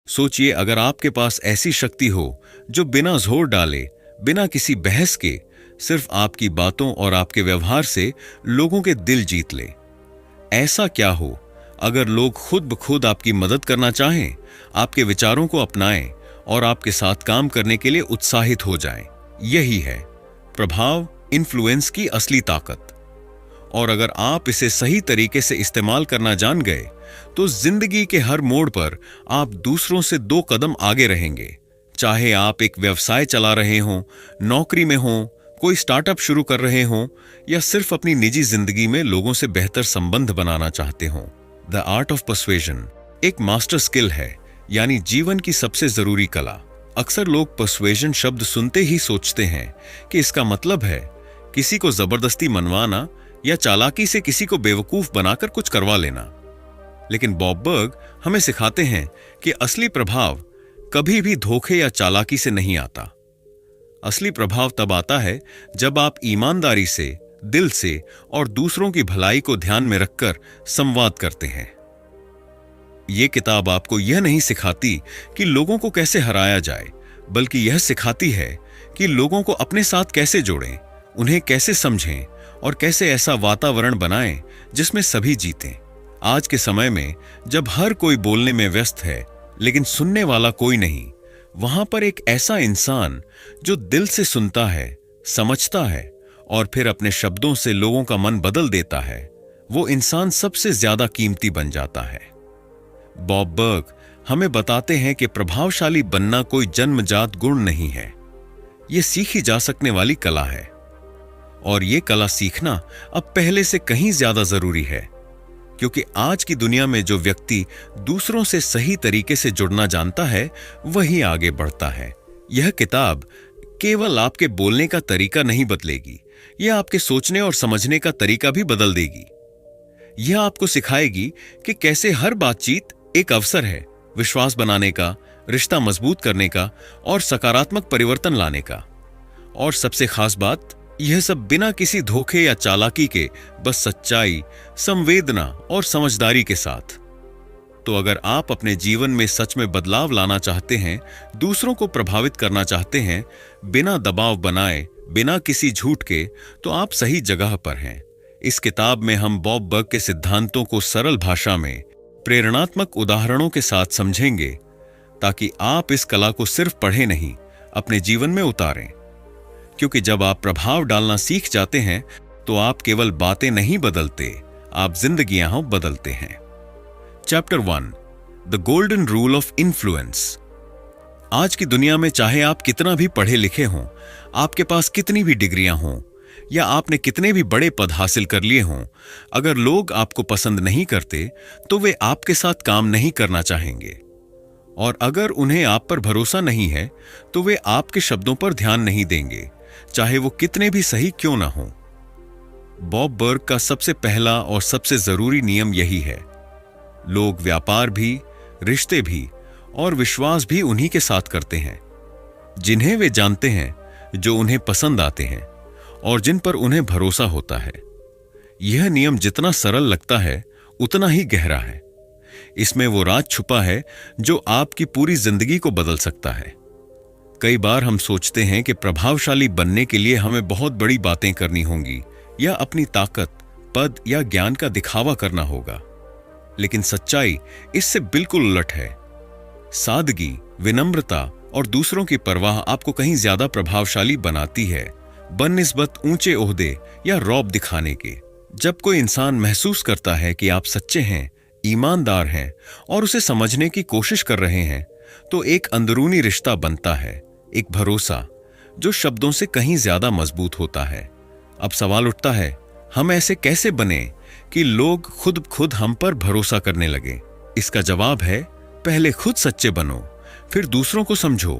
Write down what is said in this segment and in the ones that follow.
सोचिए, अगर आपके पास ऐसी शक्ति हो जो बिना जोर डाले, बिना किसी बहस के, सिर्फ आपकी बातों और आपके व्यवहार से लोगों के दिल जीत ले। ऐसा क्या हो अगर लोग खुद ब खुद आपकी मदद करना चाहें, आपके विचारों को अपनाएं और आपके साथ काम करने के लिए उत्साहित हो जाएं। यही है प्रभाव, इन्फ्लुएंस की असली ताकत। और अगर आप इसे सही तरीके से इस्तेमाल करना जान गए तो जिंदगी के हर मोड़ पर आप दूसरों से 2 कदम आगे रहेंगे। चाहे आप एक व्यवसाय चला रहे हों, नौकरी में हों, कोई स्टार्टअप शुरू कर रहे हों, या सिर्फ अपनी निजी जिंदगी में लोगों से बेहतर संबंध बनाना चाहते हों। द आर्ट ऑफ पर्सुएजन एक मास्टर स्किल है, यानी जीवन की सबसे जरूरी कला। अक्सर लोग पर्सुएजन शब्द सुनते ही सोचते हैं कि इसका मतलब है किसी को जबरदस्ती मनवाना या चालाकी से किसी को बेवकूफ बनाकर कुछ करवा लेना। लेकिन बॉब बर्ग हमें सिखाते हैं कि असली प्रभाव कभी भी धोखे या चालाकी से नहीं आता। असली प्रभाव तब आता है जब आप ईमानदारी से, दिल से और दूसरों की भलाई को ध्यान में रखकर संवाद करते हैं। यह किताब आपको यह नहीं सिखाती कि लोगों को कैसे हराया जाए, बल्कि यह सिखाती है कि लोगों को अपने साथ कैसे जोड़ें, उन्हें कैसे समझें और कैसे ऐसा वातावरण बनाएं जिसमें सभी जीतें। आज के समय में जब हर कोई बोलने में व्यस्त है लेकिन सुनने वाला कोई नहीं, वहां पर एक ऐसा इंसान जो दिल से सुनता है, समझता है और फिर अपने शब्दों से लोगों का मन बदल देता है, वो इंसान सबसे ज्यादा कीमती बन जाता है। बॉब बर्ग हमें बताते हैं कि प्रभावशाली बनना कोई जन्मजात गुण नहीं है, यह सीखी जा सकने वाली कला है। और यह कला सीखना अब पहले से कहीं ज्यादा जरूरी है, क्योंकि आज की दुनिया में जो व्यक्ति दूसरों से सही तरीके से जुड़ना जानता है वही आगे बढ़ता है। यह किताब केवल आपके बोलने का तरीका नहीं बदलेगी, यह आपके सोचने और समझने का तरीका भी बदल देगी। यह आपको सिखाएगी कि कैसे हर बातचीत एक अवसर है विश्वास बनाने का, रिश्ता मजबूत करने का और सकारात्मक परिवर्तन लाने का। और सबसे खास बात, यह सब बिना किसी धोखे या चालाकी के, बस सच्चाई, संवेदना और समझदारी के साथ। तो अगर आप अपने जीवन में सच में बदलाव लाना चाहते हैं, दूसरों को प्रभावित करना चाहते हैं, बिना दबाव बनाए, बिना किसी झूठ के, तो आप सही जगह पर हैं। इस किताब में हम बॉब बर्ग के सिद्धांतों को सरल भाषा में, प्रेरणात्मक उदाहरणों के साथ समझेंगे, ताकि आप इस कला को सिर्फ पढ़े नहीं, अपने जीवन में उतारें। क्योंकि जब आप प्रभाव डालना सीख जाते हैं तो आप केवल बातें नहीं बदलते, आप जिंदगियां बदलते हैं। Chapter 1, the golden rule of influence. आज की दुनिया में चाहे आप कितना भी पढ़े लिखे हों, आपके पास कितनी भी डिग्रियां हों, या आपने कितने भी बड़े पद हासिल कर लिए हों, अगर लोग आपको पसंद नहीं करते तो वे आपके साथ काम नहीं करना चाहेंगे। और अगर उन्हें आप पर भरोसा नहीं है तो वे आपके शब्दों पर ध्यान नहीं देंगे, चाहे वो कितने भी सही क्यों ना हो। बॉब बर्ग का सबसे पहला और सबसे जरूरी नियम यही है, लोग व्यापार भी, रिश्ते भी और विश्वास भी उन्हीं के साथ करते हैं जिन्हें वे जानते हैं, जो उन्हें पसंद आते हैं और जिन पर उन्हें भरोसा होता है। यह नियम जितना सरल लगता है उतना ही गहरा है। इसमें वो राज छुपा है जो आपकी पूरी जिंदगी को बदल सकता है। कई बार हम सोचते हैं कि प्रभावशाली बनने के लिए हमें बहुत बड़ी बातें करनी होंगी या अपनी ताकत, पद या ज्ञान का दिखावा करना होगा, लेकिन सच्चाई इससे बिल्कुल उलट है। सादगी, विनम्रता और दूसरों की परवाह आपको कहीं ज्यादा प्रभावशाली बनाती है, बनिस्बत ऊंचे ओहदे या रौब दिखाने के। जब कोई इंसान महसूस करता है कि आप सच्चे हैं, ईमानदार हैं और उसे समझने की कोशिश कर रहे हैं, तो एक अंदरूनी रिश्ता बनता है, एक भरोसा जो शब्दों से कहीं ज्यादा मजबूत होता है। अब सवाल उठता है, हम ऐसे कैसे बने कि लोग खुद हम पर भरोसा करने लगे? इसका जवाब है, पहले खुद सच्चे बनो, फिर दूसरों को समझो,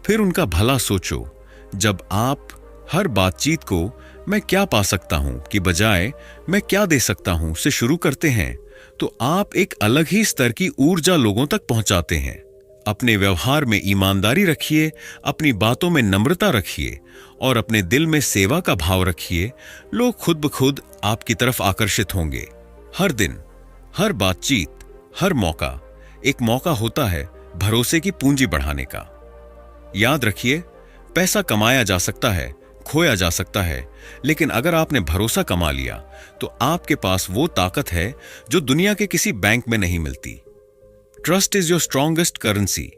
फिर उनका भला सोचो। जब आप हर बातचीत को मैं क्या पा सकता हूं की बजाय मैं क्या दे सकता हूं से शुरू करते हैं, तो आप एक अलग ही स्तर की ऊर्जा लोगों तक पहुंचाते हैं। अपने व्यवहार में ईमानदारी रखिए, अपनी बातों में नम्रता रखिए और अपने दिल में सेवा का भाव रखिए। लोग खुद ब खुद आपकी तरफ आकर्षित होंगे। हर दिन, हर बातचीत, हर मौका एक मौका होता है भरोसे की पूंजी बढ़ाने का। याद रखिए, पैसा कमाया जा सकता है, खोया जा सकता है, लेकिन अगर आपने भरोसा कमा लिया तो आपके पास वो ताकत है जो दुनिया के किसी बैंक में नहीं मिलती। Trust is your strongest currency,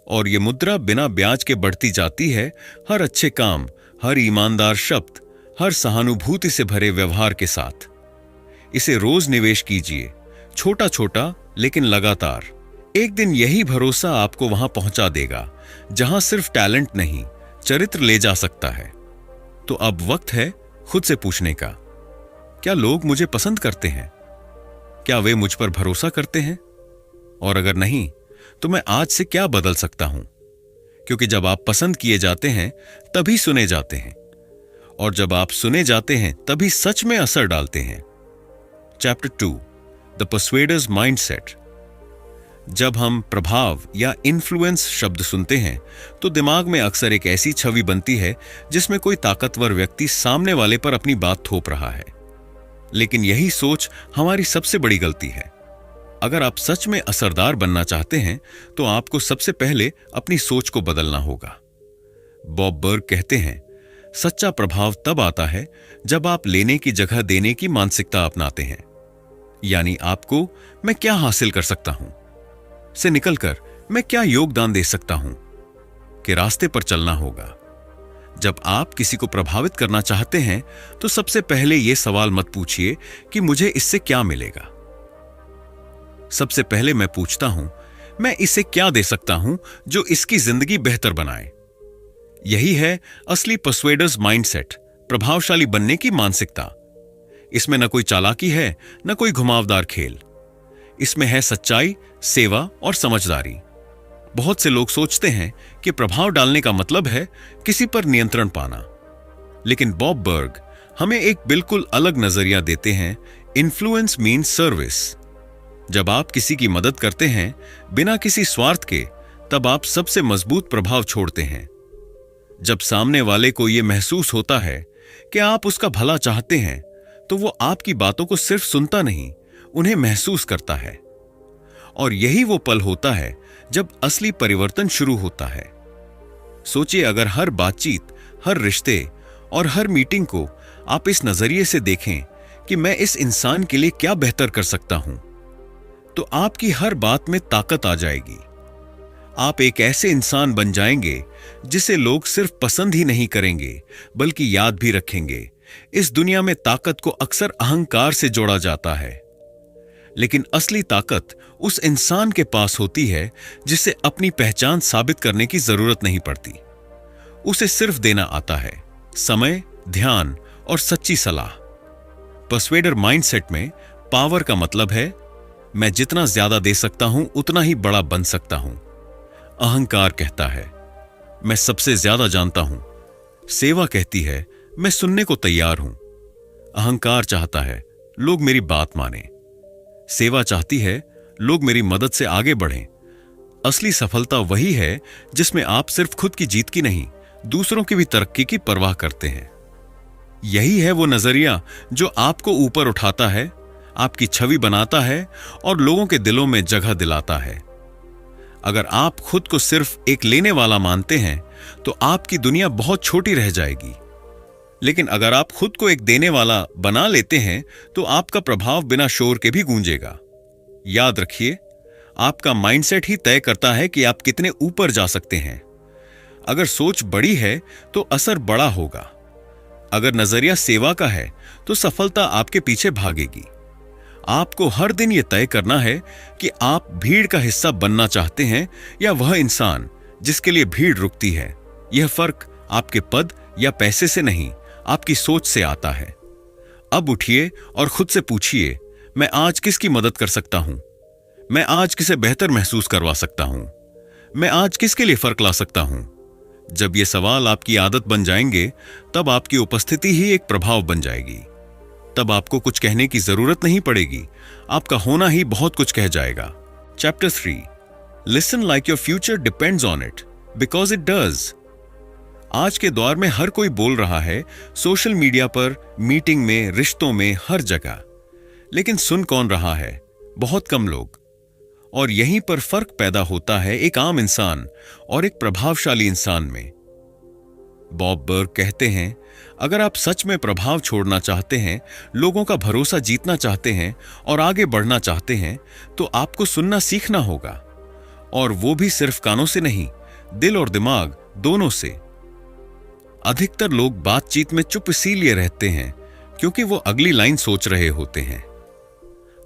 और ये मुद्रा बिना ब्याज के बढ़ती जाती है हर अच्छे काम, हर ईमानदार शब्द, हर सहानुभूति से भरे व्यवहार के साथ। इसे रोज निवेश कीजिए, छोटा छोटा लेकिन लगातार। एक दिन यही भरोसा आपको वहां पहुंचा देगा जहां सिर्फ टैलेंट नहीं, चरित्र ले जा सकता है। तो अब वक्त है खुद से पूछने का, क्या लोग मुझे पसंद करते हैं? क्या वे मुझ पर भरोसा करते हैं? और अगर नहीं, तो मैं आज से क्या बदल सकता हूं? क्योंकि जब आप पसंद किए जाते हैं तभी सुने जाते हैं, और जब आप सुने जाते हैं तभी सच में असर डालते हैं। Chapter 2, the persuaders mindset. जब हम प्रभाव या इन्फ्लुएंस शब्द सुनते हैं तो दिमाग में अक्सर एक ऐसी छवि बनती है जिसमें कोई ताकतवर व्यक्ति सामने वाले पर अपनी बात थोप रहा है। लेकिन यही सोच हमारी सबसे बड़ी गलती है। अगर आप सच में असरदार बनना चाहते हैं तो आपको सबसे पहले अपनी सोच को बदलना होगा। बॉब बर्ग कहते हैं, सच्चा प्रभाव तब आता है जब आप लेने की जगह देने की मानसिकता अपनाते हैं। यानी आपको मैं क्या हासिल कर सकता हूं से निकलकर मैं क्या योगदान दे सकता हूं के रास्ते पर चलना होगा। जब आप किसी को प्रभावित करना चाहते हैं तो सबसे पहले यह सवाल मत पूछिए कि मुझे इससे क्या मिलेगा। सबसे पहले मैं पूछता हूं, मैं इसे क्या दे सकता हूं जो इसकी जिंदगी बेहतर बनाए। यही है असली पर्सुएडर्स माइंडसेट, प्रभावशाली बनने की मानसिकता। इसमें न कोई चालाकी है, न कोई घुमावदार खेल। इसमें है सच्चाई, सेवा और समझदारी। बहुत से लोग सोचते हैं कि प्रभाव डालने का मतलब है किसी पर नियंत्रण पाना, लेकिन बॉब बर्ग हमें एक बिल्कुल अलग नजरिया देते हैं। Influence means service. जब आप किसी की मदद करते हैं बिना किसी स्वार्थ के, तब आप सबसे मजबूत प्रभाव छोड़ते हैं। जब सामने वाले को यह महसूस होता है कि आप उसका भला चाहते हैं, तो वो आपकी बातों को सिर्फ सुनता नहीं, उन्हें महसूस करता है। और यही वो पल होता है जब असली परिवर्तन शुरू होता है। सोचिए, अगर हर बातचीत, हर रिश्ते और हर मीटिंग को आप इस नजरिए से देखें कि मैं इस इंसान के लिए क्या बेहतर कर सकता हूं, तो आपकी हर बात में ताकत आ जाएगी। आप एक ऐसे इंसान बन जाएंगे जिसे लोग सिर्फ पसंद ही नहीं करेंगे बल्कि याद भी रखेंगे। इस दुनिया में ताकत को अक्सर अहंकार से जोड़ा जाता है, लेकिन असली ताकत उस इंसान के पास होती है जिसे अपनी पहचान साबित करने की जरूरत नहीं पड़ती। उसे सिर्फ देना आता है, समय, ध्यान और सच्ची सलाह। पर्सुएडर माइंडसेट में पावर का मतलब है मैं जितना ज्यादा दे सकता हूं उतना ही बड़ा बन सकता हूं। अहंकार कहता है मैं सबसे ज्यादा जानता हूं। सेवा कहती है मैं सुनने को तैयार हूं। अहंकार चाहता है लोग मेरी बात माने। सेवा चाहती है लोग मेरी मदद से आगे बढ़ें। असली सफलता वही है जिसमें आप सिर्फ खुद की जीत की नहीं, दूसरों की भी तरक्की की परवाह करते हैं। यही है वो नजरिया जो आपको ऊपर उठाता है, आपकी छवि बनाता है और लोगों के दिलों में जगह दिलाता है। अगर आप खुद को सिर्फ एक लेने वाला मानते हैं तो आपकी दुनिया बहुत छोटी रह जाएगी। लेकिन अगर आप खुद को एक देने वाला बना लेते हैं तो आपका प्रभाव बिना शोर के भी गूंजेगा। याद रखिए, आपका माइंडसेट ही तय करता है कि आप कितने ऊपर जा सकते हैं। अगर सोच बड़ी है तो असर बड़ा होगा। अगर नजरिया सेवा का है तो सफलता आपके पीछे भागेगी। आपको हर दिन यह तय करना है कि आप भीड़ का हिस्सा बनना चाहते हैं या वह इंसान जिसके लिए भीड़ रुकती है। यह फर्क आपके पद या पैसे से नहीं, आपकी सोच से आता है। अब उठिए और खुद से पूछिए, मैं आज किसकी मदद कर सकता हूं? मैं आज किसे बेहतर महसूस करवा सकता हूं? मैं आज किसके लिए फर्क ला सकता हूं? जब ये सवाल आपकी आदत बन जाएंगे, तब आपकी उपस्थिति ही एक प्रभाव बन जाएगी। तब आपको कुछ कहने की जरूरत नहीं पड़ेगी, आपका होना ही बहुत कुछ कह जाएगा। Chapter 3, listen like your future depends on it because it does. आज के दौर में हर कोई बोल रहा है, सोशल मीडिया पर, मीटिंग में, रिश्तों में, हर जगह। लेकिन सुन कौन रहा है? बहुत कम लोग। और यहीं पर फर्क पैदा होता है एक आम इंसान और एक प्रभावशाली इंसान में। बॉब बर्ग कहते हैं, अगर आप सच में प्रभाव छोड़ना चाहते हैं, लोगों का भरोसा जीतना चाहते हैं और आगे बढ़ना चाहते हैं, तो आपको सुनना सीखना होगा, और वो भी सिर्फ कानों से नहीं, दिल और दिमाग दोनों से। अधिकतर लोग बातचीत में चुप इसीलिए रहते हैं क्योंकि वो अगली लाइन सोच रहे होते हैं।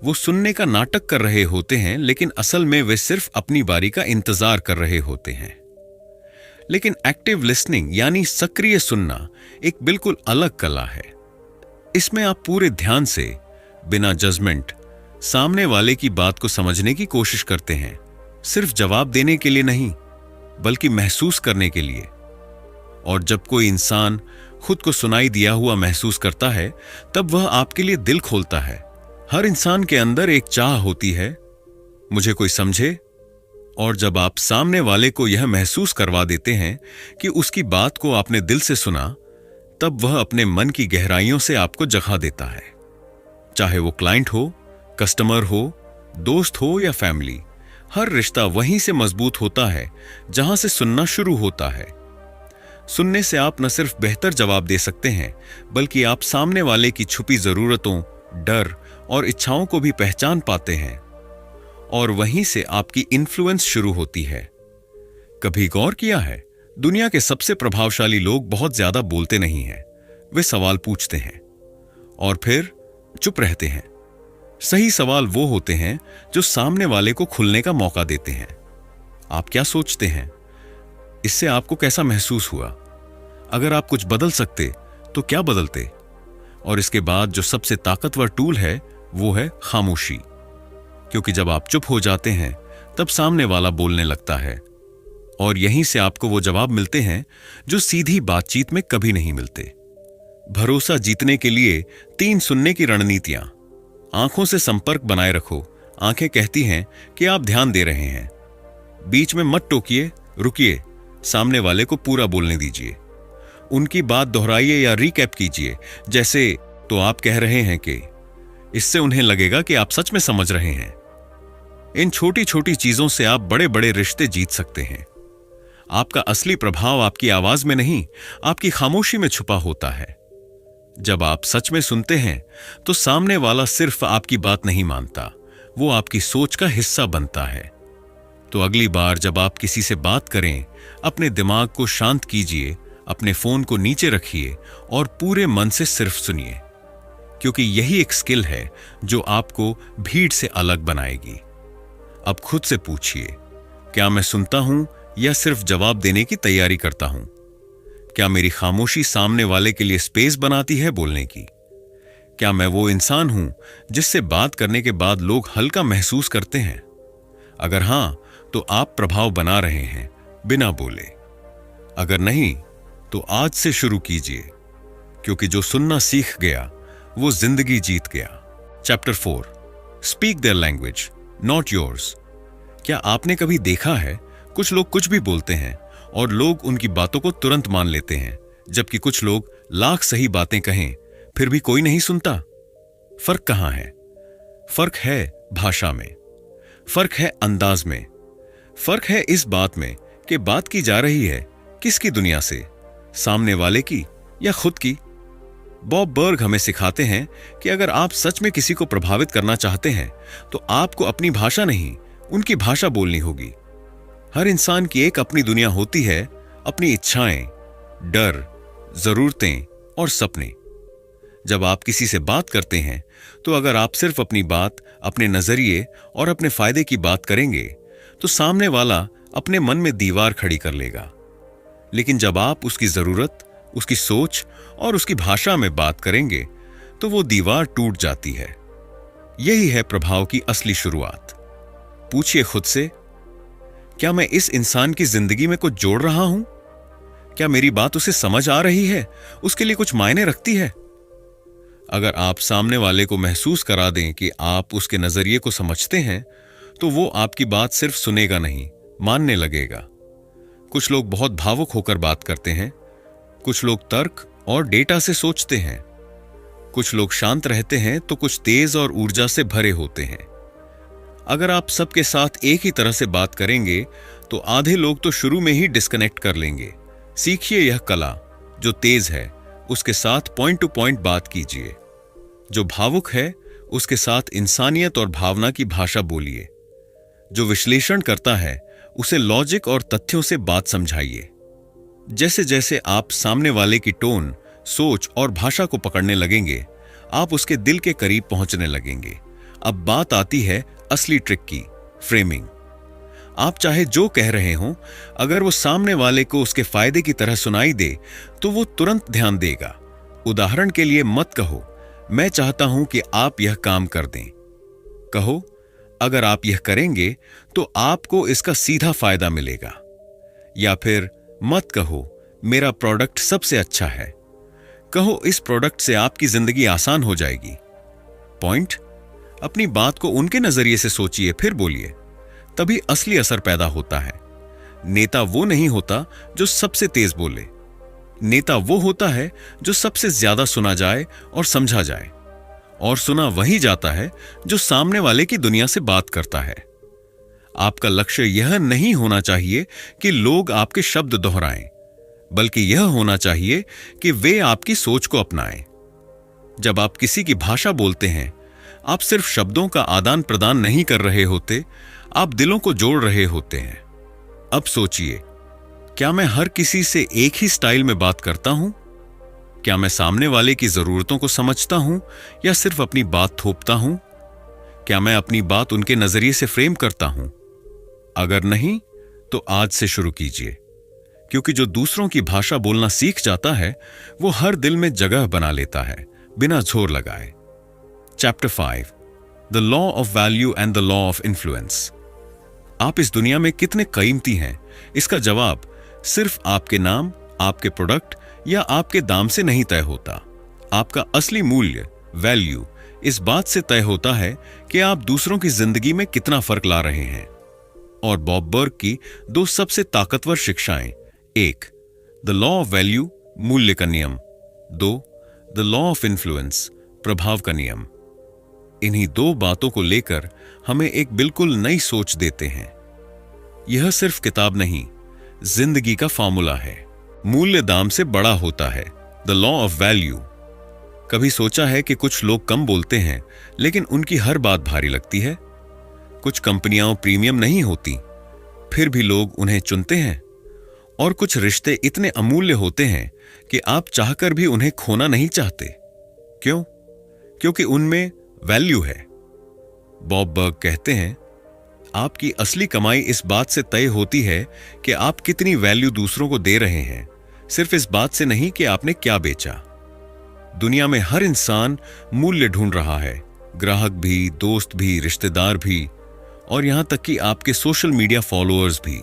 वो सुनने का नाटक कर रहे होते हैं, लेकिन असल में वे सिर्फ अपनी बारी का इंतजार कर रहे होते हैं। लेकिन एक्टिव लिसनिंग यानी सक्रिय सुनना एक बिल्कुल अलग कला है। इसमें आप पूरे ध्यान से, बिना जजमेंट, सामने वाले की बात को समझने की कोशिश करते हैं, सिर्फ जवाब देने के लिए नहीं, बल्कि महसूस करने के लिए। और जब कोई इंसान खुद को सुनाई दिया हुआ महसूस करता है, तब वह आपके लिए दिल खोलता है। हर इंसान के अंदर एक चाह होती है, मुझे कोई समझे। और जब आप सामने वाले को यह महसूस करवा देते हैं कि उसकी बात को आपने दिल से सुना, तब वह अपने मन की गहराइयों से आपको जगा देता है। चाहे वो क्लाइंट हो, कस्टमर हो, दोस्त हो या फैमिली, हर रिश्ता वहीं से मजबूत होता है जहां से सुनना शुरू होता है। सुनने से आप न सिर्फ बेहतर जवाब दे सकते हैं, बल्कि आप सामने वाले की छुपी जरूरतों, डर और इच्छाओं को भी पहचान पाते हैं, और वहीं से आपकी इन्फ्लुएंस शुरू होती है। कभी गौर किया है, दुनिया के सबसे प्रभावशाली लोग बहुत ज्यादा बोलते नहीं हैं। वे सवाल पूछते हैं और फिर चुप रहते हैं। सही सवाल वो होते हैं जो सामने वाले को खुलने का मौका देते हैं। आप क्या सोचते हैं? इससे आपको कैसा महसूस हुआ? अगर आप कुछ बदल सकते तो क्या बदलते? और इसके बाद जो सबसे ताकतवर टूल है वो है खामोशी। क्योंकि जब आप चुप हो जाते हैं, तब सामने वाला बोलने लगता है, और यहीं से आपको वो जवाब मिलते हैं जो सीधी बातचीत में कभी नहीं मिलते। भरोसा जीतने के लिए 3 सुनने की रणनीतियां। आंखों से संपर्क बनाए रखो। आंखें कहती हैं कि आप ध्यान दे रहे हैं। बीच में मत टोकिए, रुकिए, सामने वाले को पूरा बोलने दीजिए। उनकी बात दोहराइए या रिकैप कीजिए, जैसे तो आप कह रहे हैं कि। इससे उन्हें लगेगा कि आप सच में समझ रहे हैं। इन छोटी छोटी चीजों से आप बड़े बड़े रिश्ते जीत सकते हैं। आपका असली प्रभाव आपकी आवाज में नहीं, आपकी खामोशी में छुपा होता है। जब आप सच में सुनते हैं, तो सामने वाला सिर्फ आपकी बात नहीं मानता, वो आपकी सोच का हिस्सा बनता है। तो अगली बार जब आप किसी से बात करें, अपने दिमाग को शांत कीजिए, अपने फोन को नीचे रखिए और पूरे मन से सिर्फ सुनिए, क्योंकि यही एक स्किल है जो आपको भीड़ से अलग बनाएगी। अब खुद से पूछिए, क्या मैं सुनता हूं या सिर्फ जवाब देने की तैयारी करता हूं? क्या मेरी खामोशी सामने वाले के लिए स्पेस बनाती है बोलने की? क्या मैं वो इंसान हूं जिससे बात करने के बाद लोग हल्का महसूस करते हैं? अगर हां, तो आप प्रभाव बना रहे हैं बिना बोले। अगर नहीं, तो आज से शुरू कीजिए, क्योंकि जो सुनना सीख गया वो जिंदगी जीत गया। Chapter 4, speak their language, not yours. क्या आपने कभी देखा है, कुछ लोग कुछ भी बोलते हैं और लोग उनकी बातों को तुरंत मान लेते हैं, जबकि कुछ लोग लाख सही बातें कहें फिर भी कोई नहीं सुनता? फर्क कहां है? फर्क है भाषा में, फर्क है अंदाज में, फर्क है इस बात में कि बात की जा रही है किसकी दुनिया से, सामने वाले की या खुद की। बॉब बर्ग हमें सिखाते हैं कि अगर आप सच में किसी को प्रभावित करना चाहते हैं, तो आपको अपनी भाषा नहीं, उनकी भाषा बोलनी होगी। हर इंसान की एक अपनी दुनिया होती है, अपनी इच्छाएं, डर, जरूरतें और सपने। जब आप किसी से बात करते हैं, तो अगर आप सिर्फ अपनी बात, अपने नजरिए और अपने फायदे की बात करेंगे, तो सामने वाला अपने मन में दीवार खड़ी कर लेगा। लेकिन जब आप उसकी जरूरत, उसकी सोच और उसकी भाषा में बात करेंगे, तो वो दीवार टूट जाती है। यही है प्रभाव की असली शुरुआत। पूछिए खुद से, क्या मैं इस इंसान की जिंदगी में कुछ जोड़ रहा हूं? क्या मेरी बात उसे समझ आ रही है, उसके लिए कुछ मायने रखती है? अगर आप सामने वाले को महसूस करा दें कि आप उसके नजरिए को समझते हैं, तो वो आपकी बात सिर्फ सुनेगा नहीं, मानने लगेगा। कुछ लोग बहुत भावुक होकर बात करते हैं, कुछ लोग तर्क और डेटा से सोचते हैं, कुछ लोग शांत रहते हैं तो कुछ तेज और ऊर्जा से भरे होते हैं। अगर आप सबके साथ एक ही तरह से बात करेंगे तो आधे लोग तो शुरू में ही डिस्कनेक्ट कर लेंगे। सीखिए यह कला। जो तेज है उसके साथ पॉइंट टू पॉइंट बात कीजिए। जो भावुक है उसके साथ इंसानियत और भावना की भाषा बोलिए। जो विश्लेषण करता है उसे लॉजिक और तथ्यों से बात समझाइए। जैसे जैसे आप सामने वाले की टोन, सोच और भाषा को पकड़ने लगेंगे, आप उसके दिल के करीब पहुंचने लगेंगे। अब बात आती है असली ट्रिक की, फ्रेमिंग। आप चाहे जो कह रहे हों, अगर वो सामने वाले को उसके फायदे की तरह सुनाई दे तो वो तुरंत ध्यान देगा। उदाहरण के लिए मत कहो, मैं चाहता हूं कि आप यह काम कर दें। कहो, अगर आप यह करेंगे तो आपको इसका सीधा फायदा मिलेगा। या फिर मत कहो, मेरा प्रोडक्ट सबसे अच्छा है। कहो, इस प्रोडक्ट से आपकी जिंदगी आसान हो जाएगी। पॉइंट। अपनी बात को उनके नजरिए से सोचिए, फिर बोलिए। तभी असली असर पैदा होता है। नेता वो नहीं होता जो सबसे तेज बोले। नेता वो होता है जो सबसे ज्यादा सुना जाए और समझा जाए। और सुना वही जाता है जो सामने वाले की दुनिया से बात करता है। आपका लक्ष्य यह नहीं होना चाहिए कि लोग आपके शब्द दोहराएं, बल्कि यह होना चाहिए कि वे आपकी सोच को अपनाएं। जब आप किसी की भाषा बोलते हैं, आप सिर्फ शब्दों का आदान प्रदान नहीं कर रहे होते, आप दिलों को जोड़ रहे होते हैं। अब सोचिए, क्या मैं हर किसी से एक ही स्टाइल में बात करता हूं? क्या मैं सामने वाले की जरूरतों को समझता हूं या सिर्फ अपनी बात थोपता हूं? क्या मैं अपनी बात उनके नजरिए से फ्रेम करता हूं? अगर नहीं, तो आज से शुरू कीजिए, क्योंकि जो दूसरों की भाषा बोलना सीख जाता है वो हर दिल में जगह बना लेता है, बिना जोर लगाए। Chapter 5, the law of value and the law of influence. आप इस दुनिया में कितने कीमती हैं, इसका जवाब सिर्फ आपके नाम, आपके प्रोडक्ट या आपके दाम से नहीं तय होता। आपका असली मूल्य, वैल्यू, इस बात से तय होता है कि आप दूसरों की जिंदगी में कितना फर्क ला रहे हैं। और बॉब बर्ग की दो सबसे ताकतवर शिक्षाएं, 1, द लॉ ऑफ वैल्यू, मूल्य का नियम। 2, द लॉ ऑफ इन्फ्लुएंस, प्रभाव का नियम। इन्हीं दो बातों को लेकर हमें एक बिल्कुल नई सोच देते हैं। यह सिर्फ किताब नहीं, जिंदगी का फॉर्मूला है। मूल्य दाम से बड़ा होता है, द लॉ ऑफ वैल्यू। कभी सोचा है कि कुछ लोग कम बोलते हैं लेकिन उनकी हर बात भारी लगती है? कुछ कंपनियां प्रीमियम नहीं होती, फिर भी लोग उन्हें चुनते हैं। और कुछ रिश्ते इतने अमूल्य होते हैं कि आप चाहकर भी उन्हें खोना नहीं चाहते। क्यों? क्योंकि उनमें वैल्यू है। बॉब बर्ग कहते हैं, आपकी असली कमाई इस बात से तय होती है कि आप कितनी वैल्यू दूसरों को दे रहे हैं, सिर्फ इस बात से नहीं कि आपने क्या बेचा। दुनिया में हर इंसान मूल्य ढूंढ रहा है, ग्राहक भी, दोस्त भी, रिश्तेदार भी, और यहां तक कि आपके सोशल मीडिया फॉलोअर्स भी।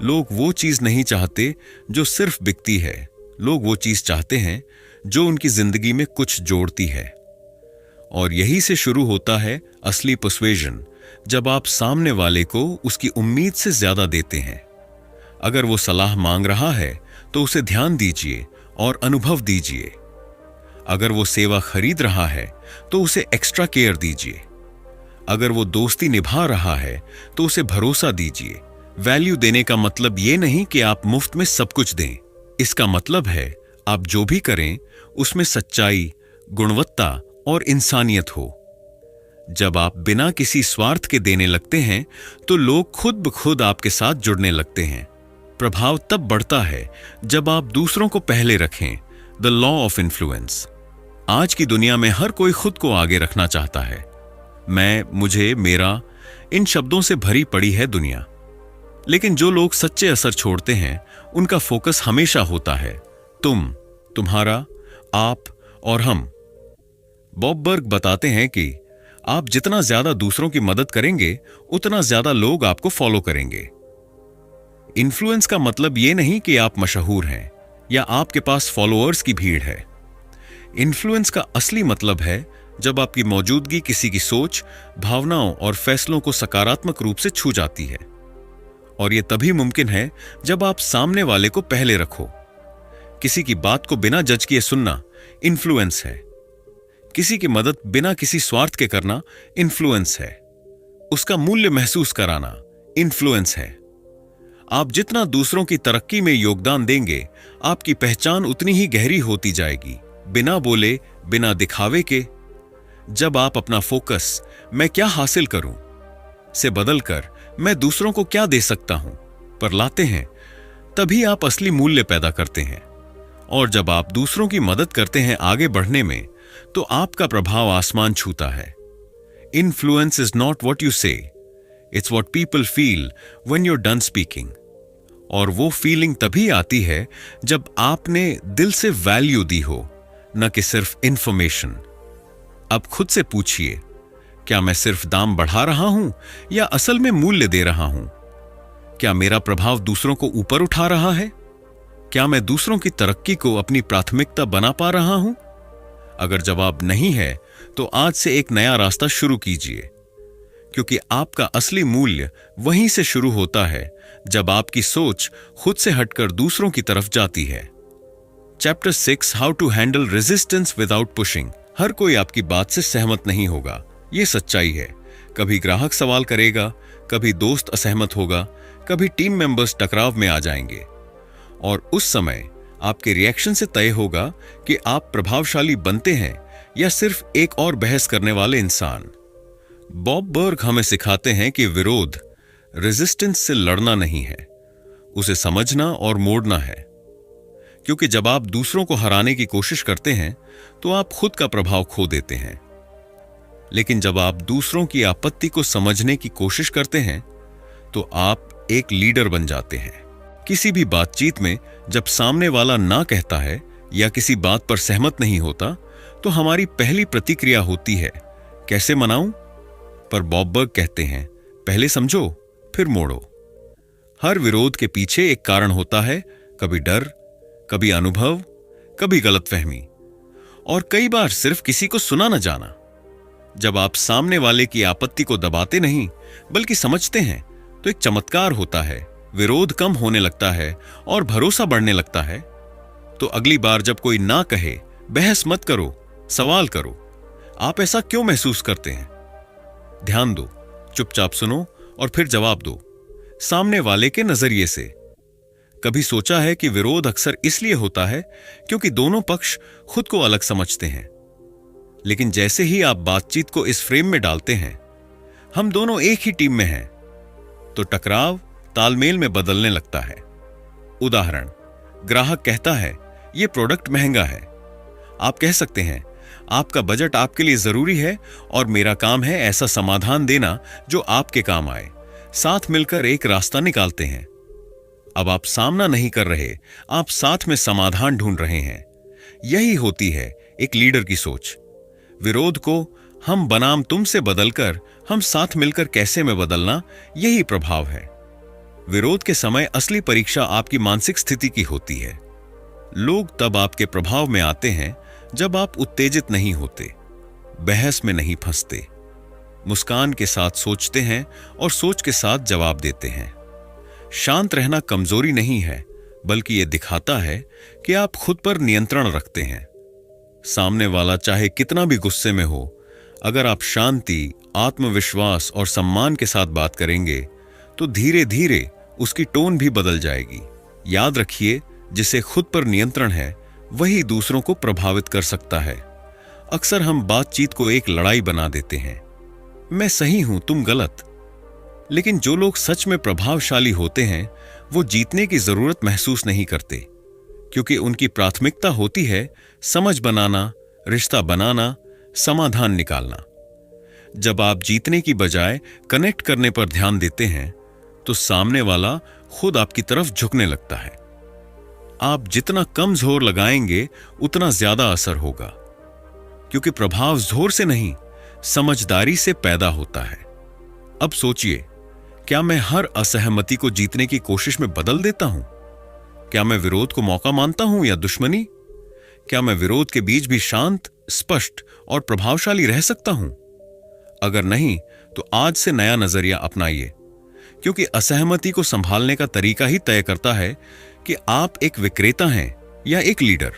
लोग वो चीज नहीं चाहते जो सिर्फ बिकती है, लोग वो चीज चाहते हैं जो उनकी जिंदगी में कुछ जोड़ती है। और यही से शुरू होता है असली पर्सुएजन, जब आप सामने वाले को उसकी उम्मीद से ज्यादा देते हैं। अगर वो सलाह मांग रहा है तो उसे ध्यान दीजिए और अनुभव दीजिए। अगर वो सेवा खरीद रहा है तो उसे एक्स्ट्रा केयर दीजिए। अगर वो दोस्ती निभा रहा है तो उसे भरोसा दीजिए। वैल्यू देने का मतलब ये नहीं कि आप मुफ्त में सब कुछ दें। इसका मतलब है आप जो भी करें उसमें सच्चाई, गुणवत्ता और इंसानियत हो। जब आप बिना किसी स्वार्थ के देने लगते हैं तो लोग खुद ब खुद आपके साथ जुड़ने लगते हैं। प्रभाव तब बढ़ता है जब आप दूसरों को पहले रखें, द लॉ ऑफ इन्फ्लुएंस। आज की दुनिया में हर कोई खुद को आगे रखना चाहता है। मैं, मुझे, मेरा, इन शब्दों से भरी पड़ी है दुनिया। लेकिन जो लोग सच्चे असर छोड़ते हैं उनका फोकस हमेशा होता है तुम, तुम्हारा, आप और हम। बॉब बर्ग बताते हैं कि आप जितना ज्यादा दूसरों की मदद करेंगे उतना ज्यादा लोग आपको फॉलो करेंगे। इन्फ्लुएंस का मतलब यह नहीं कि आप मशहूर हैं या आपके पास फॉलोअर्स की भीड़ है। इन्फ्लुएंस का असली मतलब है जब आपकी मौजूदगी किसी की सोच, भावनाओं और फैसलों को सकारात्मक रूप से छू जाती है। और यह तभी मुमकिन है जब आप सामने वाले को पहले रखो। किसी की बात को बिना जज किए सुनना इन्फ्लुएंस है। किसी की मदद बिना किसी स्वार्थ के करना इन्फ्लुएंस है। उसका मूल्य महसूस कराना इन्फ्लुएंस है। आप जितना दूसरों की तरक्की में योगदान देंगे, आपकी पहचान उतनी ही गहरी होती जाएगी, बिना बोले, बिना दिखावे के। जब आप अपना फोकस मैं क्या हासिल करूं से बदलकर मैं दूसरों को क्या दे सकता हूं पर लाते हैं, तभी आप असली मूल्य पैदा करते हैं। और जब आप दूसरों की मदद करते हैं आगे बढ़ने में, तो आपका प्रभाव आसमान छूता है। Influence is not what you say, it's what people feel when you're done speaking. और वो फीलिंग तभी आती है जब आपने दिल से वैल्यू दी हो, न कि सिर्फ इंफॉर्मेशन। अब खुद से पूछिए, क्या मैं सिर्फ दाम बढ़ा रहा हूं या असल में मूल्य दे रहा हूं? क्या मेरा प्रभाव दूसरों को ऊपर उठा रहा है? क्या मैं दूसरों की तरक्की को अपनी प्राथमिकता बना पा रहा हूं? अगर जवाब नहीं है, तो आज से एक नया रास्ता शुरू कीजिए, क्योंकि आपका असली मूल्य वहीं से शुरू होता है जब आपकी सोच खुद से हटकर दूसरों की तरफ जाती है। Chapter 6, how to handle resistance without pushing. हर कोई आपकी बात से सहमत नहीं होगा, यह सच्चाई है। कभी ग्राहक सवाल करेगा, कभी दोस्त असहमत होगा, कभी टीम मेंबर्स टकराव में आ जाएंगे। और उस समय आपके रिएक्शन से तय होगा कि आप प्रभावशाली बनते हैं या सिर्फ एक और बहस करने वाले इंसान। बॉब बर्ग हमें सिखाते हैं कि विरोध रेजिस्टेंस से लड़ना नहीं है, उसे समझना और मोड़ना है। क्योंकि जब आप दूसरों को हराने की कोशिश करते हैं, तो आप खुद का प्रभाव खो देते हैं। लेकिन जब आप दूसरों की आपत्ति को समझने की कोशिश करते हैं, तो आप एक लीडर बन जाते हैं। किसी भी बातचीत में जब सामने वाला ना कहता है या किसी बात पर सहमत नहीं होता, तो हमारी पहली प्रतिक्रिया होती है, कैसे मनाऊं? पर बॉब बर्ग कहते हैं, पहले समझो फिर मोड़ो। हर विरोध के पीछे एक कारण होता है, कभी डर, कभी अनुभव, कभी गलतफहमी, और कई बार सिर्फ किसी को सुना न जाना। जब आप सामने वाले की आपत्ति को दबाते नहीं बल्कि समझते हैं, तो एक चमत्कार होता है, विरोध कम होने लगता है और भरोसा बढ़ने लगता है। तो अगली बार जब कोई ना कहे, बहस मत करो, सवाल करो, आप ऐसा क्यों महसूस करते हैं? ध्यान दो, चुपचाप सुनो और फिर जवाब दो, सामने वाले के नजरिए से। कभी सोचा है कि विरोध अक्सर इसलिए होता है क्योंकि दोनों पक्ष खुद को अलग समझते हैं। लेकिन जैसे ही आप बातचीत को इस फ्रेम में डालते हैं, हम दोनों एक ही टीम में हैं, तो टकराव तालमेल में बदलने लगता है। उदाहरण, ग्राहक कहता है, यह प्रोडक्ट महंगा है। आप कह सकते हैं, आपका बजट आपके लिए जरूरी है और मेरा काम है ऐसा समाधान देना जो आपके काम आए। साथ मिलकर एक रास्ता निकालते हैं। अब आप सामना नहीं कर रहे, आप साथ में समाधान ढूंढ रहे हैं। यही होती है एक लीडर की सोच। विरोध को हम बनाम तुम से बदलकर हम साथ मिलकर कैसे में बदलना, यही प्रभाव है। विरोध के समय असली परीक्षा आपकी मानसिक स्थिति की होती है। लोग तब आपके प्रभाव में आते हैं जब आप उत्तेजित नहीं होते, बहस में नहीं फंसते, मुस्कान के साथ सोचते हैं और सोच के साथ जवाब देते हैं। शांत रहना कमजोरी नहीं है, बल्कि यह दिखाता है कि आप खुद पर नियंत्रण रखते हैं। सामने वाला चाहे कितना भी गुस्से में हो, अगर आप शांति, आत्मविश्वास और सम्मान के साथ बात करेंगे, तो धीरे धीरे उसकी टोन भी बदल जाएगी। याद रखिए, जिसे खुद पर नियंत्रण है, वही दूसरों को प्रभावित कर सकता है। अक्सर हम बातचीत को एक लड़ाई बना देते हैं, मैं सही हूं, तुम गलत। लेकिन जो लोग सच में प्रभावशाली होते हैं, वो जीतने की जरूरत महसूस नहीं करते, क्योंकि उनकी प्राथमिकता होती है समझ बनाना, रिश्ता बनाना, समाधान निकालना। जब आप जीतने की बजाय कनेक्ट करने पर ध्यान देते हैं, तो सामने वाला खुद आपकी तरफ झुकने लगता है। आप जितना कम जोर लगाएंगे, उतना ज्यादा असर होगा, क्योंकि प्रभाव जोर से नहीं, समझदारी से पैदा होता है। अब सोचिए, क्या मैं हर असहमति को जीतने की कोशिश में बदल देता हूं? क्या मैं विरोध को मौका मानता हूं या दुश्मनी? क्या मैं विरोध के बीच भी शांत, स्पष्ट और प्रभावशाली रह सकता हूं? अगर नहीं, तो आज से नया नजरिया अपनाइए, क्योंकि असहमति को संभालने का तरीका ही तय करता है कि आप एक विक्रेता हैं या एक leader.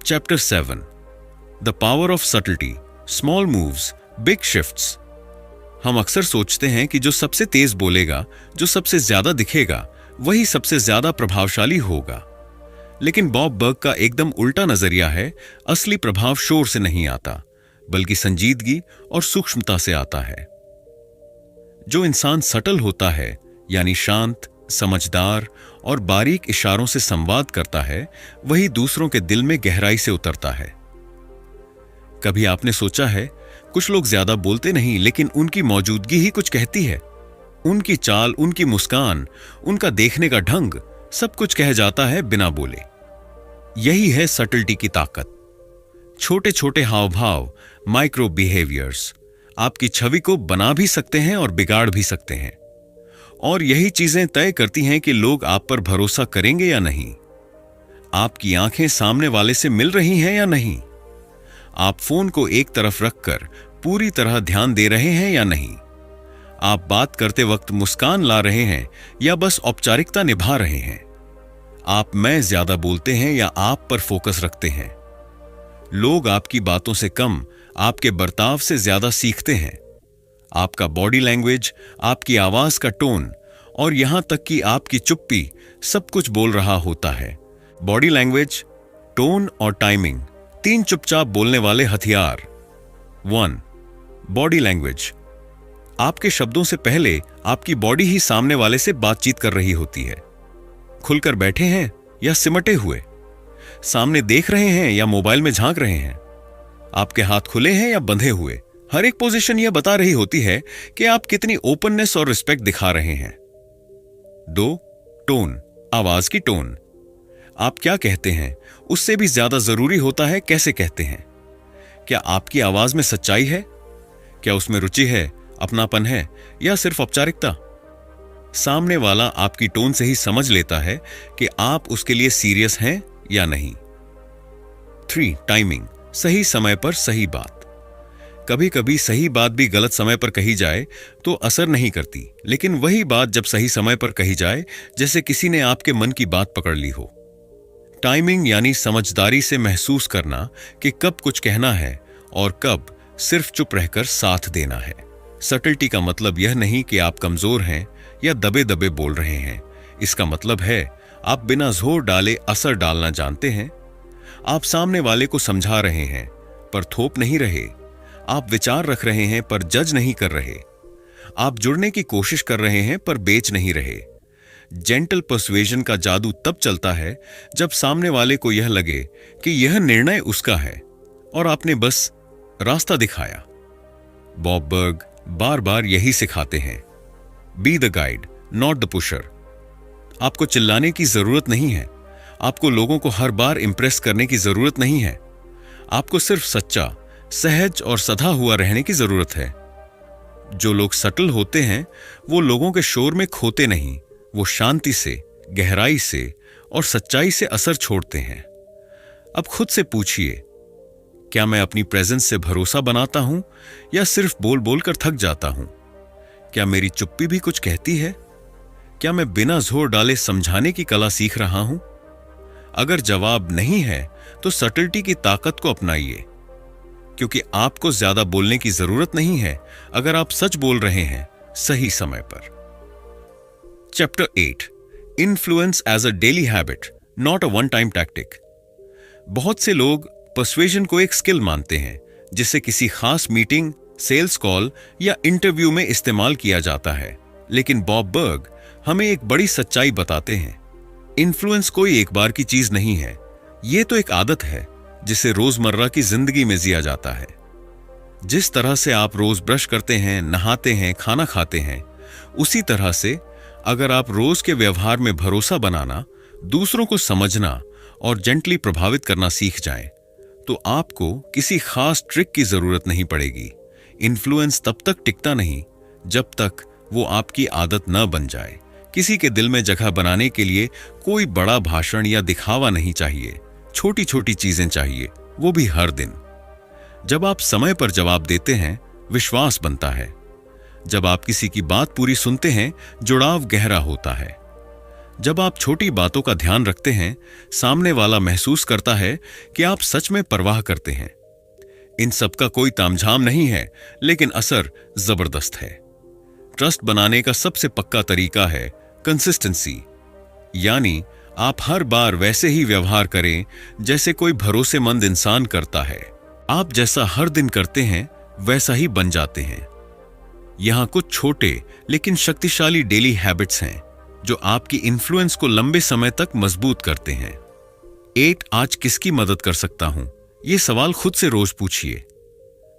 Chapter 7, the power of subtlety, small moves, big shifts. हम अक्सर सोचते हैं कि जो सबसे तेज बोलेगा, जो सबसे ज्यादा दिखेगा, वही सबसे ज्यादा प्रभावशाली होगा। लेकिन बॉब बर्ग का एकदम उल्टा नजरिया है। असली प्रभाव शोर से नहीं आता, बल्कि संजीदगी और सूक्ष्मता से आता है। जो इंसान सटल होता है, यानी शांत, समझदार और बारीक इशारों से संवाद करता है, वही दूसरों के दिल में गहराई से उतरता है। कभी आपने सोचा है, कुछ लोग ज्यादा बोलते नहीं, लेकिन उनकी मौजूदगी ही कुछ कहती है। उनकी चाल, उनकी मुस्कान, उनका देखने का ढंग, सब कुछ कह जाता है बिना बोले। यही है सटलिटी की ताकत। छोटे छोटे हाव भाव, माइक्रो बिहेवियर्स, आपकी छवि को बना भी सकते हैं और बिगाड़ भी सकते हैं। और यही चीजें तय करती हैं कि लोग आप पर भरोसा करेंगे या नहीं। आपकी आंखें सामने वाले से मिल रही हैं या नहीं। आप फोन को एक तरफ रखकर पूरी तरह ध्यान दे रहे हैं या नहीं। आप बात करते वक्त मुस्कान ला रहे हैं या बस औपचारिकता निभा रहे हैं। आप मैं ज्यादा बोलते हैं या आप पर फोकस रखते हैं। लोग आपकी बातों से कम आपके बर्ताव से ज्यादा सीखते हैं। आपका बॉडी लैंग्वेज, आपकी आवाज का टोन और यहां तक कि आपकी चुप्पी सब कुछ बोल रहा होता है। बॉडी लैंग्वेज, टोन और टाइमिंग, 3 चुपचाप बोलने वाले हथियार। 1. Body language. आपके शब्दों से पहले आपकी बॉडी ही सामने वाले से बातचीत कर रही होती है। खुलकर बैठे हैं या सिमटे हुए, सामने देख रहे हैं या मोबाइल में झांक रहे हैं, आपके हाथ खुले हैं या बंधे हुए, हर एक पोजीशन यह बता रही होती है कि आप कितनी ओपननेस और रिस्पेक्ट दिखा रहे हैं। 2. टोन, आवाज की टोन। आप क्या कहते हैं उससे भी ज्यादा जरूरी होता है कैसे कहते हैं। क्या आपकी आवाज में सच्चाई है? क्या उसमें रुचि है, अपनापन है या सिर्फ औपचारिकता? सामने वाला आपकी टोन से ही समझ लेता है कि आप उसके लिए सीरियस हैं या नहीं। 3. टाइमिंग, सही समय पर सही बात। कभी कभी सही बात भी गलत समय पर कही जाए तो असर नहीं करती, लेकिन वही बात जब सही समय पर कही जाए, जैसे किसी ने आपके मन की बात पकड़ ली हो। टाइमिंग यानी समझदारी से महसूस करना कि कब कुछ कहना है और कब सिर्फ चुप रहकर साथ देना है। सटलिटी का मतलब यह नहीं कि आप कमजोर हैं या दबे दबे बोल रहे हैं। इसका मतलब है आप बिना जोर डाले असर डालना जानते हैं। आप सामने वाले को समझा रहे हैं पर थोप नहीं रहे। आप विचार रख रहे हैं पर जज नहीं कर रहे। आप जुड़ने की कोशिश कर रहे हैं पर बेच नहीं रहे। जेंटल पर्सुएजन का जादू तब चलता है जब सामने वाले को यह लगे कि यह निर्णय उसका है और आपने बस रास्ता दिखाया। बॉब बर्ग बार बार यही सिखाते हैं, be the guide not the pusher. आपको चिल्लाने की जरूरत नहीं है। आपको लोगों को हर बार इंप्रेस करने की जरूरत नहीं है। आपको सिर्फ सच्चा, सहज और सधा हुआ रहने की जरूरत है। जो लोग सटल होते हैं वो लोगों के शोर में खोते नहीं, वो शांति से, गहराई से और सच्चाई से असर छोड़ते हैं। अब खुद से पूछिए, क्या मैं अपनी प्रेजेंस से भरोसा बनाता हूं या सिर्फ बोल बोल कर थक जाता हूं? क्या मेरी चुप्पी भी कुछ कहती है? क्या मैं बिना जोर डाले समझाने की कला सीख रहा हूं? अगर जवाब नहीं है तो सटलिटी की ताकत को अपनाइए, क्योंकि आपको ज्यादा बोलने की जरूरत नहीं है अगर आप सच बोल रहे हैं सही समय पर। Chapter 8, influence as a daily habit not a one time tactic. बहुत से लोग पर्सुएजन को एक स्किल मानते हैं जिसे किसी खास मीटिंग, सेल्स कॉल या इंटरव्यू में इस्तेमाल किया जाता है। लेकिन बॉब बर्ग हमें एक बड़ी सच्चाई बताते हैं। इन्फ्लुएंस कोई एक बार की चीज नहीं है। यह तो एक आदत है जिसे रोजमर्रा की जिंदगी में जिया जाता है। जिस तरह से आप रोज ब्रश करते हैं, नहाते हैं, खाना खाते हैं, उसी तरह से अगर आप रोज के व्यवहार में भरोसा बनाना, दूसरों को समझना और जेंटली प्रभावित करना सीख जाएं, तो आपको किसी खास ट्रिक की जरूरत नहीं पड़ेगी। इन्फ्लुएंस तब तक टिकता नहीं जब तक वो आपकी आदत न बन जाए। किसी के दिल में जगह बनाने के लिए कोई बड़ा भाषण या दिखावा नहीं चाहिए। छोटी छोटी चीजें चाहिए, वो भी हर दिन। जब आप समय पर जवाब देते हैं, विश्वास बनता है। जब आप किसी की बात पूरी सुनते हैं, जुड़ाव गहरा होता है। जब आप छोटी बातों का ध्यान रखते हैं, सामने वाला महसूस करता है कि आप सच में परवाह करते हैं। इन सब का कोई तामझाम नहीं है, लेकिन असर जबरदस्त है। ट्रस्ट बनाने का सबसे पक्का तरीका है कंसिस्टेंसी, यानी आप हर बार वैसे ही व्यवहार करें जैसे कोई भरोसेमंद इंसान करता है। आप जैसा हर दिन करते हैं वैसा ही बन जाते हैं। यहां कुछ छोटे लेकिन शक्तिशाली डेली हैबिट्स हैं जो आपकी इन्फ्लुएंस को लंबे समय तक मजबूत करते हैं। 8 आज किसकी मदद कर सकता हूं, यह सवाल खुद से रोज पूछिए।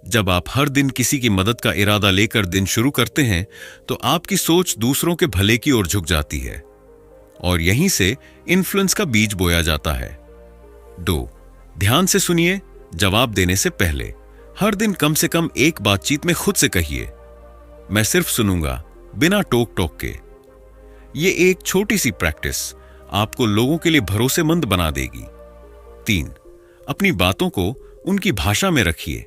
जब आप हर दिन किसी की मदद का इरादा लेकर दिन शुरू करते हैं तो आपकी सोच दूसरों के भले की ओर झुक जाती है और यहीं से इन्फ्लुएंस का बीज बोया जाता है। 2 ध्यान से सुनिए। जवाब देने से पहले हर दिन कम से कम एक बातचीत में खुद से कहिए, मैं सिर्फ सुनूंगा, बिना टोक टोक के। ये एक छोटी सी प्रैक्टिस आपको लोगों के लिए भरोसेमंद बना देगी। 3 अपनी बातों को उनकी भाषा में रखिए।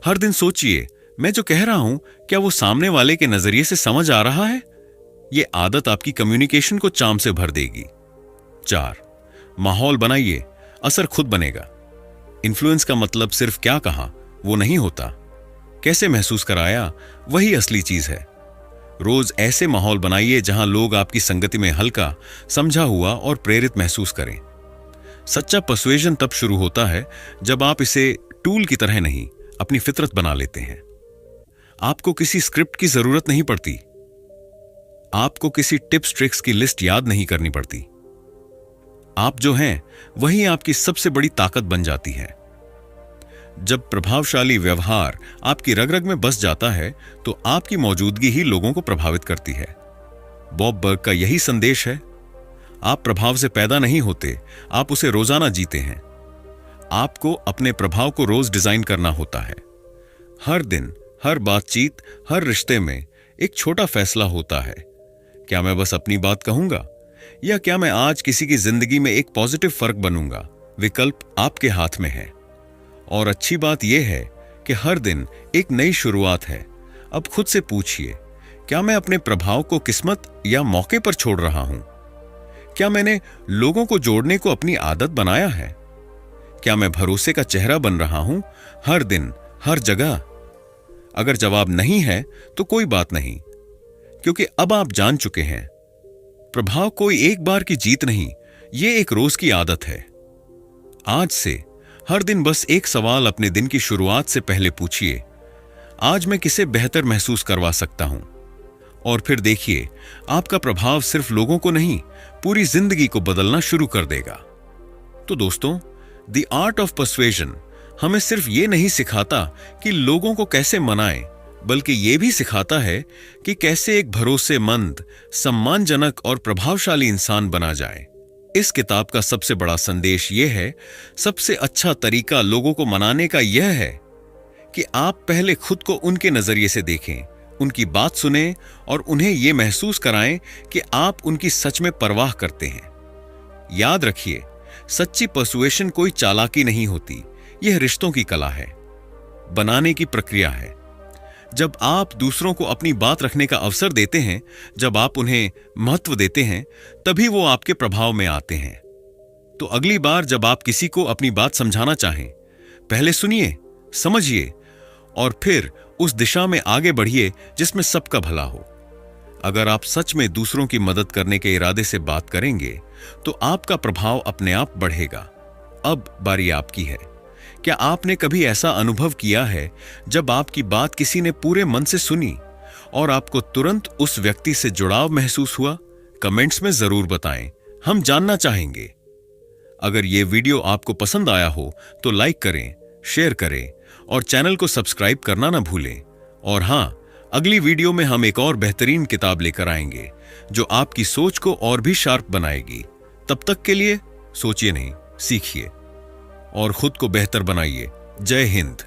हर दिन सोचिए, मैं जो कह रहा हूं क्या वो सामने वाले के नजरिए से समझ आ रहा है। ये आदत आपकी कम्युनिकेशन को चार्म से भर देगी। 4 माहौल बनाइए, असर खुद बनेगा। इन्फ्लुएंस का मतलब सिर्फ क्या कहा वो नहीं होता, कैसे महसूस कराया वही असली चीज है। रोज ऐसे माहौल बनाइए जहां लोग आपकी संगति में हल्का, समझा हुआ और प्रेरित महसूस करें। सच्चा पर्सुएजन तब शुरू होता है जब आप इसे टूल की तरह नहीं, अपनी फितरत बना लेते हैं। आपको किसी स्क्रिप्ट की जरूरत नहीं पड़ती, आपको किसी टिप्स ट्रिक्स की लिस्ट याद नहीं करनी पड़ती। आप जो हैं वही आपकी सबसे बड़ी ताकत बन जाती है। जब प्रभावशाली व्यवहार आपकी रग रग में बस जाता है तो आपकी मौजूदगी ही लोगों को प्रभावित करती है। बॉब बर्ग का यही संदेश है, आप प्रभाव से पैदा नहीं होते, आप उसे रोजाना जीते हैं। आपको अपने प्रभाव को रोज डिजाइन करना होता है। हर दिन, हर बातचीत, हर रिश्ते में एक छोटा फैसला होता है, क्या मैं बस अपनी बात कहूंगा या क्या मैं आज किसी की जिंदगी में एक पॉजिटिव फर्क बनूंगा। विकल्प आपके हाथ में है। और अच्छी बात यह है कि हर दिन एक नई शुरुआत है। अब खुद से पूछिए, क्या मैं अपने प्रभाव को किस्मत या मौके पर छोड़ रहा हूं? क्या मैंने लोगों को जोड़ने को अपनी आदत बनाया है? क्या मैं भरोसे का चेहरा बन रहा हूं हर दिन, हर जगह? अगर जवाब नहीं है तो कोई बात नहीं, क्योंकि अब आप जान चुके हैं प्रभाव कोई एक बार की जीत नहीं, यह एक रोज की आदत है। आज से हर दिन बस एक सवाल अपने दिन की शुरुआत से पहले पूछिए, आज मैं किसे बेहतर महसूस करवा सकता हूं? और फिर देखिए, आपका प्रभाव सिर्फ लोगों को नहीं, पूरी जिंदगी को बदलना शुरू कर देगा। तो दोस्तों, द आर्ट ऑफ पर्सुएजन हमें सिर्फ ये नहीं सिखाता कि लोगों को कैसे मनाएं, बल्कि यह भी सिखाता है कि कैसे एक भरोसेमंद, सम्मानजनक और प्रभावशाली इंसान बना जाए। इस किताब का सबसे बड़ा संदेश यह है, सबसे अच्छा तरीका लोगों को मनाने का यह है कि आप पहले खुद को उनके नजरिए से देखें, उनकी बात सुनें और उन्हें यह महसूस कराएं कि आप उनकी सच में परवाह करते हैं। याद रखिए, सच्ची पर्सुएशन कोई चालाकी नहीं होती, यह रिश्तों की कला है, बनाने की प्रक्रिया है। जब आप दूसरों को अपनी बात रखने का अवसर देते हैं, जब आप उन्हें महत्व देते हैं, तभी वो आपके प्रभाव में आते हैं। तो अगली बार जब आप किसी को अपनी बात समझाना चाहें, पहले सुनिए, समझिए और फिर उस दिशा में आगे बढ़िए जिसमें सबका भला हो। अगर आप सच में दूसरों की मदद करने के इरादे से बात करेंगे तो आपका प्रभाव अपने आप बढ़ेगा। अब बारी आपकी है। क्या आपने कभी ऐसा अनुभव किया है जब आपकी बात किसी ने पूरे मन से सुनी और आपको तुरंत उस व्यक्ति से जुड़ाव महसूस हुआ? कमेंट्स में जरूर बताएं, हम जानना चाहेंगे। अगर यह वीडियो आपको पसंद आया हो तो लाइक करें, शेयर करें और चैनल को सब्सक्राइब करना ना भूलें। और हां, अगली वीडियो में हम एक और बेहतरीन किताब लेकर आएंगे जो आपकी सोच को और भी शार्प बनाएगी। तब तक के लिए सोचिए नहीं, सीखिए और खुद को बेहतर बनाइए। जय हिंद।